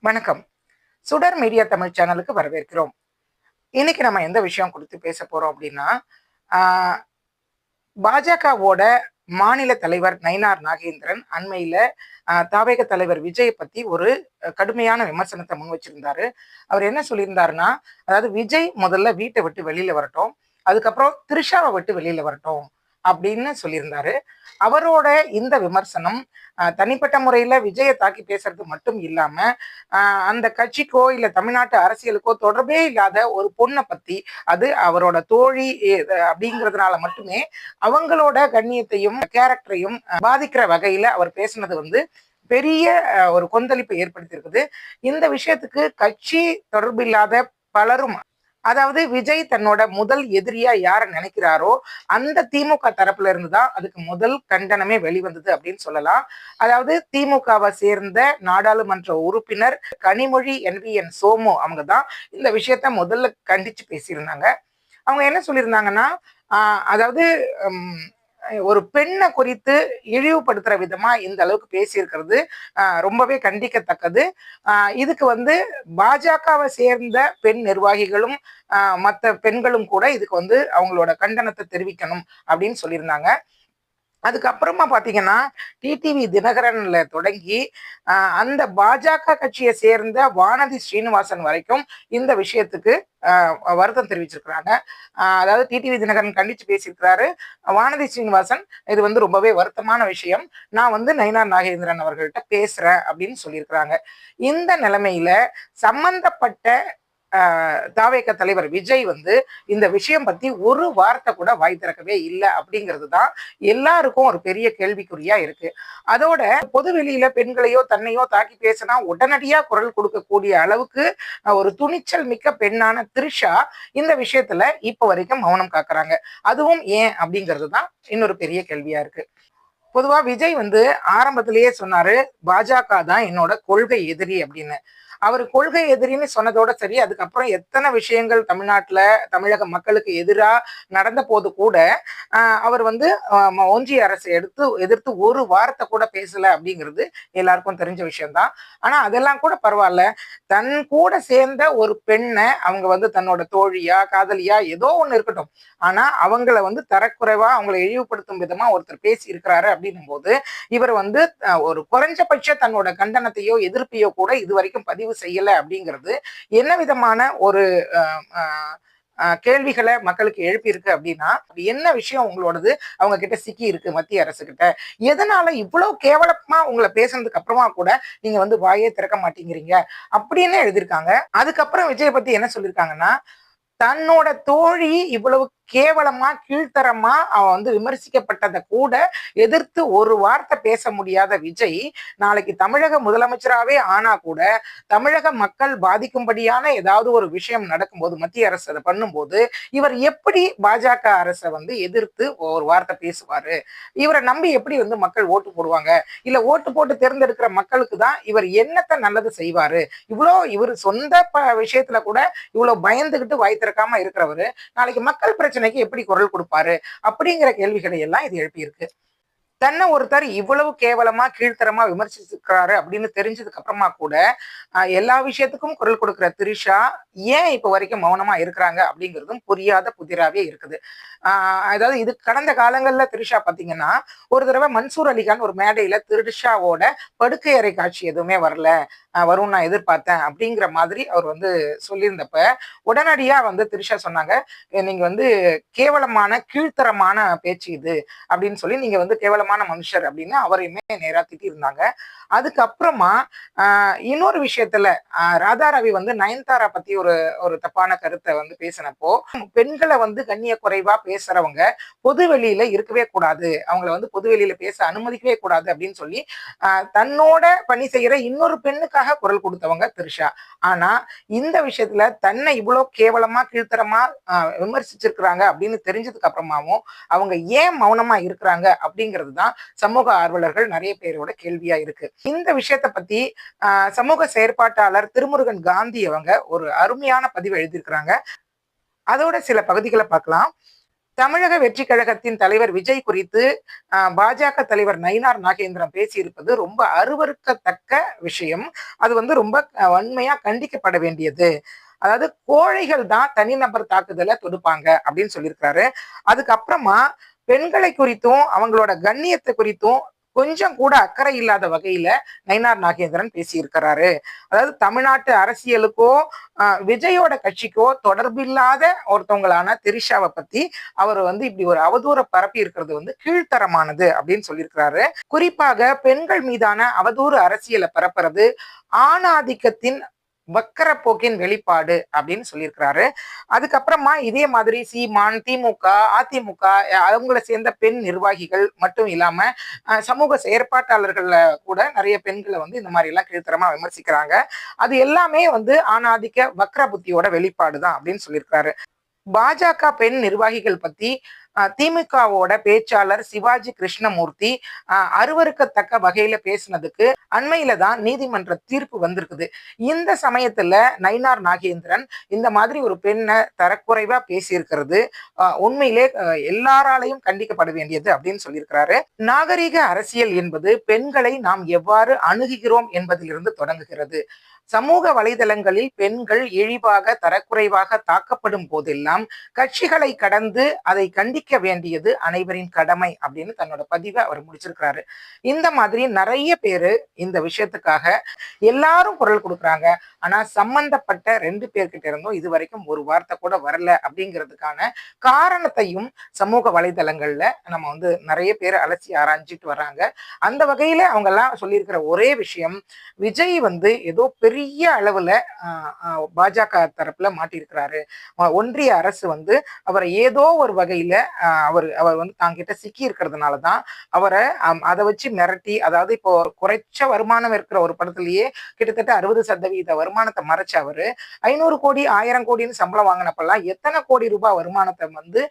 வணக்கம். சுடர் மீடியா தமிழ் சேனலுக்கு வரவேற்கிறோம். இன்னைக்கு நம்ம எந்த விஷயம் குறித்து பேச போறோம் அப்படின்னா, ஆஹ் பாஜகவோட மாநில தலைவர் நயினார் நாகேந்திரன் அண்மையில தாவேக தலைவர் விஜய் பத்தி ஒரு கடுமையான விமர்சனத்தை முன் வச்சிருந்தாரு. அவர் என்ன சொல்லியிருந்தாருன்னா, அதாவது விஜய் முதல்ல வீட்டை விட்டு வெளியில வரட்டும், அதுக்கப்புறம் த்ரிஷாவை விட்டு வெளியில வரட்டும் அப்படின்னு சொல்லியிருந்தாரு. அவரோட இந்த விமர்சனம் தனிப்பட்ட முறையில விஜயை தாக்கி பேசுறது மட்டும் இல்லாம, அந்த கட்சிக்கோ இல்ல தமிழ்நாட்டு அரசியலுக்கோ தொடர்பே இல்லாத ஒரு பொண்ணை பத்தி, அது அவரோட தோழி அப்படிங்கிறதுனால மட்டுமே அவங்களோட கண்ணியத்தையும் கேரக்டரையும் பாதிக்கிற வகையில அவர் பேசினது வந்து பெரிய ஒரு கொந்தளிப்பை ஏற்படுத்தியிருக்குது. இந்த விஷயத்துக்கு கட்சி தொடர்பு இல்லாத பலரும், அதாவது விஜய் தன்னோட முதல் எதிரியா யார நினைக்கிறாரோ அந்த திமுக தரப்புல இருந்து தான் அதுக்கு முதல் கண்டனமே வெளிவந்தது அப்படின்னு சொல்லலாம். அதாவது திமுகவை சேர்ந்த நாடாளுமன்ற உறுப்பினர் கனிமொழி NVN சோமு அவங்க தான் இந்த விஷயத்த முதல்ல கண்டிச்சு பேசியிருந்தாங்க. அவங்க என்ன சொல்லியிருந்தாங்கன்னா, அதாவது ஒரு பெண்ணை குறித்து இழிவுபடுத்துற விதமா இந்த அளவுக்கு பேசியிருக்கிறது ரொம்பவே கண்டிக்கத்தக்கது. இதுக்கு வந்து பாஜகவை சேர்ந்த பெண் நிர்வாகிகளும் மற்ற பெண்களும் கூட இதுக்கு வந்து அவங்களோட கண்டனத்தை தெரிவிக்கணும் அப்படின்னு சொல்லியிருந்தாங்க. அதுக்கப்புறமா பாத்தீங்கன்னா, டிடிவி தினகரன்ல தொடங்கி அந்த பாஜக கட்சியை சேர்ந்த வானதி ஸ்ரீனிவாசன் வரைக்கும் இந்த விஷயத்துக்கு வருத்தம் தெரிவிச்சிருக்கிறாங்க. அதாவது டிடிவி தினகரன் கண்டிச்சு பேசியிருக்கிறாரு. வானதி ஸ்ரீனிவாசன் இது வந்து ரொம்பவே வருத்தமான விஷயம், நான் வந்து நயினார் நாகேந்திரன் அவர்கள்ட்ட பேசுறேன் அப்படின்னு சொல்லியிருக்கிறாங்க. இந்த நிலைமையில சம்பந்தப்பட்ட தாவேக தலைவர் விஜய் வந்து இந்த விஷயம் பத்தி ஒரு வார்த்தை கூட வாய் திறக்கவே இல்லை அப்படிங்கிறது தான் எல்லாருக்கும் ஒரு பெரிய கேள்விக்குறியா இருக்கு. அதோட பொது வெளியில பெண்களையோ தன்னையோ தாக்கி பேசினா உடனடியா குரல் கொடுக்கக்கூடிய அளவுக்கு ஒரு துணிச்சல் மிக்க பெண்ணான த்ரிஷா இந்த விஷயத்துல இப்ப வரைக்கும் மௌனம் காக்குறாங்க. அதுவும் ஏன் அப்படிங்கிறது தான் இன்னொரு பெரிய கேள்வியா இருக்கு. பொதுவா விஜய் வந்து ஆரம்பத்திலேயே சொன்னாரு, பாஜக தான் என்னோட கொள்கை எதிரி அப்படின்னு. அவர் கொள்கை எதிரின்னு சொன்னதோட சரி, அதுக்கப்புறம் எத்தனை விஷயங்கள் தமிழ்நாட்டுல தமிழக மக்களுக்கு எதிரா நடந்த போது கூட அவர் வந்து ஒன்றிய அரசை எதிர்த்து ஒரு வார்த்தை கூட பேசல அப்படிங்கிறது எல்லாருக்கும் தெரிஞ்ச விஷயம்தான். ஆனா அதெல்லாம் கூட பரவாயில்ல, தன் கூட சேர்ந்த ஒரு பெண்ணை அவங்க வந்து தன்னோட தோழியா காதலியா ஏதோ ஒண்ணு இருக்கட்டும், ஆனா அவங்கள வந்து தரக்குறைவா அவங்களை இழிவுபடுத்தும் விதமா ஒருத்தர் பேசி இருக்கிறாரு அப்படின்னும் போது இவர் வந்து ஒரு குறைஞ்சபட்ச தன்னோட கண்டனத்தையோ எதிர்ப்பையோ கூட இது வரைக்கும் பதிவு செய்யல அப்படிங்கிறது என்ன விதமான ஒரு கேள்விகளை மக்களுக்கு எழுப்பியிருக்கு அப்படின்னா, என்ன விஷயம் உங்களோடது அவங்க கிட்ட சிக்கி இருக்கு மத்திய அரசு கிட்ட, எதனால இவ்வளவு கேவலமா உங்களை பேசுனதுக்கு அப்புறமா கூட நீங்க வந்து வாயே திறக்க மாட்டேங்கிறீங்க அப்படின்னு எழுதியிருக்காங்க. அதுக்கப்புறம் விஜய் பத்தி என்ன சொல்லியிருக்காங்கன்னா, தன்னோட தோழி இவ்வளவு கேவலமா கீழ்த்தரமா அவன் வந்து விமர்சிக்கப்பட்டதை கூட எதிர்த்து ஒரு வார்த்தை பேச முடியாத விஜய் நாளைக்கு தமிழக முதலமைச்சராகவே ஆனா கூட தமிழக மக்கள் பாதிக்கும்படியான ஏதாவது ஒரு விஷயம் நடக்கும்போது மத்திய அரசு அதை பண்ணும்போது இவர் எப்படி பாஜக அரசை வந்து எதிர்த்து ஒரு வார்த்தை பேசுவாரு? இவரை நம்பி எப்படி வந்து மக்கள் ஓட்டு போடுவாங்க? இல்ல ஓட்டு போட்டு தேர்ந்தெடுக்கிற மக்களுக்கு தான் இவர் என்னத்தை நல்லது செய்வாரு? இவர் சொந்த விஷயத்துல கூட இவ்வளவு பயந்துகிட்டு வாய் திறக்காம இருக்கிறவரு நாளைக்கு மக்கள் பிரச்சனைக்கு எப்படி குரல் கொடுப்பாரு அப்படிங்கிற கேள்விகளை எல்லாம் இது எழுப்பியிருக்கு. தன்னை ஒருத்தர் இவ்வளவு கேவலமா கீழ்த்தரமா விமர்சிச்சிருக்கிறாரு அப்படின்னு தெரிஞ்சதுக்கு அப்புறமா கூட எல்லா விஷயத்துக்கும் குரல் கொடுக்கிற த்ரிஷா ஏன் இப்ப வரைக்கும் மௌனமா இருக்கிறாங்க அப்படிங்கிறதும் புரியாத புதிராவே இருக்குது. அதாவது இது கடந்த காலங்கள்ல த்ரிஷா பாத்தீங்கன்னா, ஒரு தடவை மன்சூர் அலிகான் ஒரு மேடையில த்ரிஷாவோட படுக்கை அறை காட்சி எதுவுமே வரல, வரும் நான் எதிர்பார்த்தேன் அப்படிங்கிற மாதிரி அவர் வந்து சொல்லியிருந்தப்ப உடனடியா வந்து த்ரிஷா சொன்னாங்க, நீங்க வந்து கேவலமான கீழ்த்தரமான பேச்சு இது அப்படின்னு சொல்லி, நீங்க வந்து கேவலமான மனுஷர் அப்படின்னு அவரையுமே நேரா திட்டி இருந்தாங்க. அதுக்கப்புறமா இன்னொரு விஷயத்துல ராதா ரவி வந்து நயன்தாரா பத்தி ஒரு ஒரு தப்பான கருத்தை வந்து பேசினப்போ, பெண்களை வந்து கண்ணிய குறைவா பேசுறவங்க பொது வெளியில இருக்கவே கூடாது, அவங்கள வந்து பொது வெளியில பேச அனுமதிக்கவே கூடாது அப்படின்னு சொல்லி தன்னோட பணி செய்யற இன்னொரு பெண்ணுக்காக குரல் கொடுத்தவங்க த்ரிஷா. ஆனா இந்த விஷயத்துல தன்னை இவ்வளவு கேவலமா கீழ்த்தரமா விமர்சிச்சிருக்கிறாங்க அப்படின்னு தெரிஞ்சதுக்கு அப்புறமாவும் அவங்க ஏன் மௌனமா இருக்கிறாங்க அப்படிங்கிறது தான் சமூக ஆர்வலர்கள் நிறைய பேரோட கேள்வியா இருக்கு. இந்த விஷயத்தை பத்தி சமூக செயற்பாட்டாளர் திருமுருகன் காந்தி அவங்க ஒரு அருமையான பதிவு எழுதியிருக்கிறாங்க. அதோட சில பகுதிகளை பார்க்கலாம். தமிழக வெற்றி கழகத்தின் தலைவர் விஜய் குறித்து பாஜக தலைவர் நயினார் நாகேந்திரன் பேசியிருப்பது ரொம்ப அருவருக்கத்தக்க விஷயம். அது ரொம்ப வன்மையா கண்டிக்கப்பட வேண்டியது. அதாவது கோழைகள் தான் தனிநபர் தாக்குதலை தொடுப்பாங்க அப்படின்னு சொல்லியிருக்காரு. அதுக்கப்புறமா பெண்களை குறித்தும் அவங்களோட கண்ணியத்தை குறித்தும் கொஞ்சம் கூட அக்கறை இல்லாத வகையில நயினார் நாகேந்திரன் பேசியிருக்கிறாரு. அதாவது தமிழ்நாட்டு அரசியலுக்கோ விஜயோட கட்சிக்கோ தொடர்பில்லாத ஒருத்தவங்களான திரிஷாவை பத்தி அவர் இப்படி ஒரு அவதூற பரப்பி இருக்கிறது கீழ்த்தரமானது அப்படின்னு சொல்லியிருக்கிறாரு. குறிப்பாக பெண்கள் மீதான அவதூறு அரசியலை பரப்புறது ஆணாதிக்கத்தின் வக்கர போக்கின் வெளிப்பாடு அப்படின்னு சொல்லியிருக்கிறாரு. அதுக்கப்புறமா இதே மாதிரி சீமான், திமுக, அதிமுக அவங்கள சேர்ந்த பெண் நிர்வாகிகள் மட்டும் இல்லாம சமூக செயற்பாட்டாளர்கள்ல கூட நிறைய பெண்களை இந்த மாதிரி எல்லாம் கீழ்த்தரமா விமர்சிக்கிறாங்க. அது எல்லாமே ஆணாதிக்க வக்ர புத்தியோட வெளிப்பாடு தான் அப்படின்னு சொல்லியிருக்காரு. பாஜக பெண் நிர்வாகிகள் பத்தி திமுகவோட பேச்சாளர் சிவாஜி கிருஷ்ணமூர்த்தி அருவருக்கத்தக்க வகையில பேசினதுக்கு அண்மையில தான் நீதிமன்ற தீர்ப்பு வந்திருக்குது. இந்த சமயத்துல நயினார் நாகேந்திரன் இந்த மாதிரி ஒரு பெண்ணை தரக்குறைவா பேசியிருக்கிறது உண்மையிலே எல்லாராலையும் கண்டிக்கப்பட வேண்டியது அப்படின்னு சொல்லியிருக்கிறாரு. நாகரிக அரசியல் என்பது பெண்களை நாம் எவ்வாறு அணுகுகிறோம் என்பதிலிருந்து தொடங்குகிறது. சமூக வலைதளங்களில் பெண்கள் இழிவாக தரக்குறைவாக தாக்கப்படும் போதெல்லாம் கட்சிகளை கடந்து அதை கண்டிக்க வேண்டியது அனைவரின் கடமை அப்படின்னு தன்னோட பதிவை அவர் முடிச்சிருக்கிறாரு. இந்த மாதிரி நிறைய பேரு இந்த விஷயத்துக்காக எல்லாரும் குரல் கொடுக்குறாங்க. ஆனா சம்பந்தப்பட்ட 2 பேர்கிட்ட இருந்தும் இது வரைக்கும் ஒரு வார்த்தை கூட வரல அப்படிங்கிறதுக்கான காரணத்தையும் சமூக வலைதளங்கள்ல நம்ம நிறைய பேர் அலசி ஆராய்ஞ்சிட்டு வர்றாங்க. அந்த வகையில அவங்க எல்லாம் சொல்லியிருக்கிற ஒரே விஷயம், விஜய் ஏதோ பெரிய அளவுல பாஜக தரப்புல மாட்டியிருக்கிறாரு. ஒன்றிய அரசு அவரை ஏதோ ஒரு வகையில அவர் தாங்கிட்ட சிக்கி இருக்கிறதுனாலதான் அவரை அதை வச்சு மிரட்டி, அதாவது இப்போ குறைச்ச வருமானம் இருக்கிற ஒரு படத்திலேயே கிட்டத்தட்ட 60% வருமானத்தை மறைச்ச அவரு 500 கோடி 1000 கோடின்னு சம்பளம் வாங்கினப்பெல்லாம் எத்தனை கோடி ரூபாய் வருமானத்தை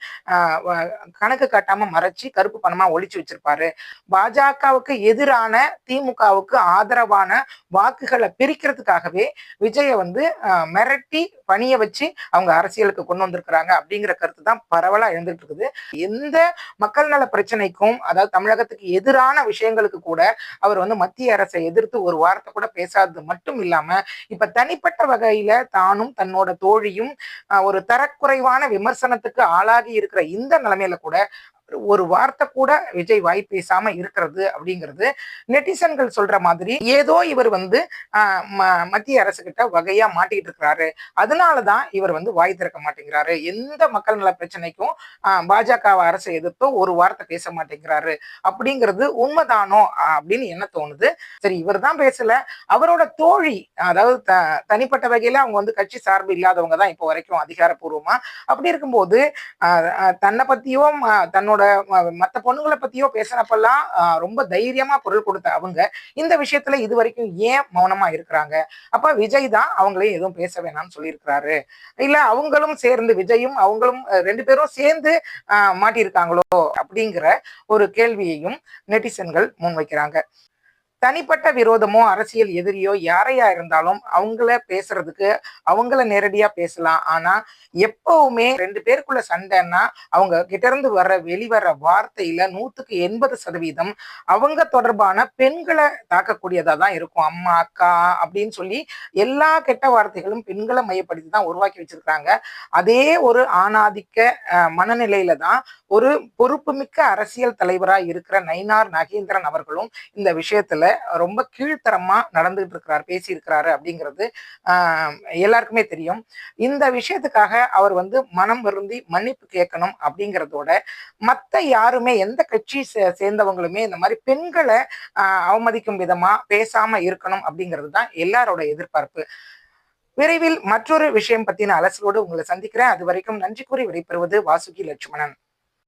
கணக்கு காட்டாம மறைச்சு கருப்பு பணமா ஒழிச்சு வச்சிருப்பாரு. பாஜகவுக்கு எதிரான திமுகவுக்கு ஆதரவான வாக்குகளை பிரிக்கிறதுக்காகவே விஜய மிரட்டி பணிய வச்சு அவங்க அரசியலுக்கு கொண்டு வந்திருக்கிறாங்க அப்படிங்கிற கருத்து தான் பரவலா எழுந்துட்டு இருக்குது. எந்த மக்கள் நல பிரச்சனைக்கும், அதாவது தமிழகத்துக்கு எதிரான விஷயங்களுக்கு கூட அவர் மத்திய அரசை எதிர்த்து ஒரு வார்த்தை கூட பேசாதது மட்டும் இல்லாம இப்ப தனிப்பட்ட வகையில தானும் தன்னோட தோழியும் ஒரு தரக்குறைவான விமர்சனத்துக்கு ஆளாகி இருக்கிற இந்த நிலைமையில கூட ஒரு வார்த்தை கூட விஜய் வாய் பேசாம இருக்கிறது அப்படிங்கிறது நெட்டிசன்கள் சொல்ற மாதிரி ஏதோ இவர் மத்திய அரசு கிட்ட வகையா மாட்டிட்டு இருக்கிறாரு, அதனாலதான் இவர் வாய் திறக்க மாட்டேங்கிறாரு, எந்த மக்கள் நல பிரச்சனைக்கும் பாஜக அரசை எதிர்த்தோ ஒரு வார்த்தை பேச மாட்டேங்கிறாரு அப்படிங்கிறது உண்மைதானோ அப்படின்னு என்ன தோணுது. சரி, இவர் தான் பேசல, அவரோட தோழி, அதாவது தனிப்பட்ட வகையில அவங்க கட்சி சார்பு இல்லாதவங்க தான் இப்போ வரைக்கும் அதிகாரப்பூர்வமா. அப்படி இருக்கும்போது தன்னை பத்தியும் தன்னோட மத்த பொண்ணுங்களை பத்தியோ பேசினப்பெல்லாம் ரொம்ப தைரியமா பொருள் கொடுத்த அவங்க இந்த விஷயத்துல இது வரைக்கும் ஏன் மௌனமா இருக்கிறாங்க? அப்ப விஜய் தான் அவங்களையும் எதுவும் பேச வேணாம்னு சொல்லியிருக்கிறாரு, இல்ல அவங்களும் சேர்ந்து விஜயும் அவங்களும் 2 பேரும் சேர்ந்து மாட்டியிருக்காங்களோ அப்படிங்கிற ஒரு கேள்வியையும் நெட்டிசன்கள் முன்வைக்கிறாங்க. தனிப்பட்ட விரோதமோ அரசியல் எதிரியோ யாரையா இருந்தாலும் அவங்கள பேசுறதுக்கு அவங்கள நேரடியா பேசலாம். ஆனா எப்பவுமே 2 பேருக்குள்ள சண்டைன்னா அவங்க கிட்ட இருந்து வெளிவர வார்த்தையில 100% அவங்க தொடர்பான பெண்களை தாக்கக்கூடியதா தான் இருக்கும். அம்மா, அக்கா அப்படின்னு சொல்லி எல்லா கெட்ட வார்த்தைகளும் பெண்களை மையப்படுத்தி தான் உருவாக்கி வச்சிருக்காங்க. அதே ஒரு ஆணாதிக்க மனநிலையில தான் ஒரு பொறுப்புமிக்க அரசியல் தலைவரா இருக்கிற நயினார் நாகேந்திரன் அவர்களும் இந்த விஷயத்துல ரொம்ப கீழ்த்தரமா நடந்துகிட்டு இருக்கிறார், பேசியிருக்கிறாரு அப்படிங்கிறது எல்லாருக்குமே தெரியும். இந்த விஷயத்துக்காக அவர் மனம் வருந்தி மன்னிப்பு கேட்கணும் அப்படிங்கிறதோட மத்த யாருமே எந்த கட்சி சேர்ந்தவங்களுமே இந்த மாதிரி பெண்களை அவமதிக்கும் விதமா பேசாம இருக்கணும் அப்படிங்கிறது தான் எல்லாரோட எதிர்பார்ப்பு. விரைவில் மற்றொரு விஷயம் பத்தின அலசலோடு உங்களை சந்திக்கிறேன். அது வரைக்கும் நன்றி கூறி விடைபெறுவது வாசுகி லட்சுமணன்.